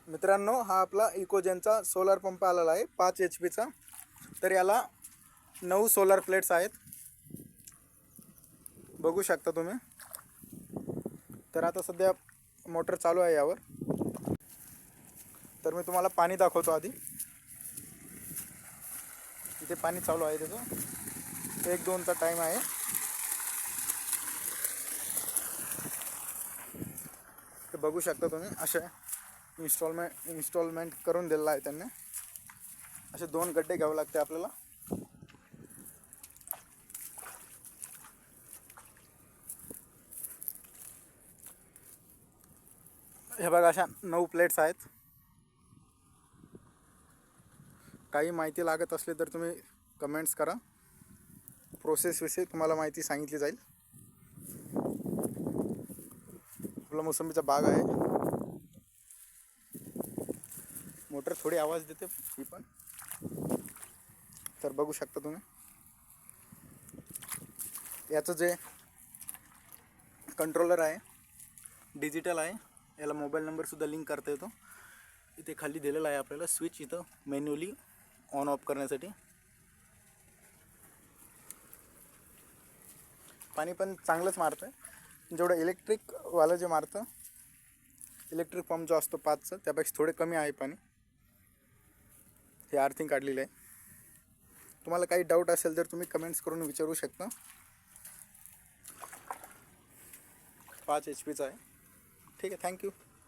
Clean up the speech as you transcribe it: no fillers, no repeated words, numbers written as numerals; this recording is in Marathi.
मित्रांनो, हा आपला इकोजेनचा सोलर पंप आलेला आहे 5 HP चा. तर याला 9 सोलर प्लेट्स आहेत, बघू शकता तुम्ही. तर आता सध्या मोटर चालू आहे यावर. तर मी तुम्हाला पाणी दाखवतो आधी. इथे पाणी चालू आहे त्याचं. 1-2चा टाईम आहे. ते बघू शकता तुम्ही. असे इन्स्टॉलमेंट करून दिलेला आहे त्यांनी. असे 2 गड्डे घ्यावे लागते आपल्याला. हे बघा, अशा 9 प्लेट्स आहेत. काही माहिती लागत असली तर तुम्ही कमेंट्स करा. प्रोसेसविषयी तुम्हाला माहिती सांगितली जाईल. आपला मोसंबीचा बाग आहे. मोटर थोडी आवाज देते ही पण. तर बघू शकता तुम्ही. याचं जे कंट्रोलर आहे डिजिटल आहे. याला मोबाईल नंबरसुद्धा लिंक करता येतो. इथे खाली दिलेला आहे आपल्याला स्विच, इथं मॅन्युअली ऑन ऑफ करण्यासाठी. पाणी पण चांगलंच मारतं आहे. जेवढं इलेक्ट्रिकवालं जे मारतं, इलेक्ट्रिक पंप जो असतो 5चा, त्यापेक्षा थोडे कमी आहे पाणी. हे अर्थिंग काढलेलं आहे. तुम्हाला काही डाऊट असेल तर तुम्ही कमेंट्स करून विचारू शकता. 5 HP चा आहे. ठीक आहे, थँक्यू.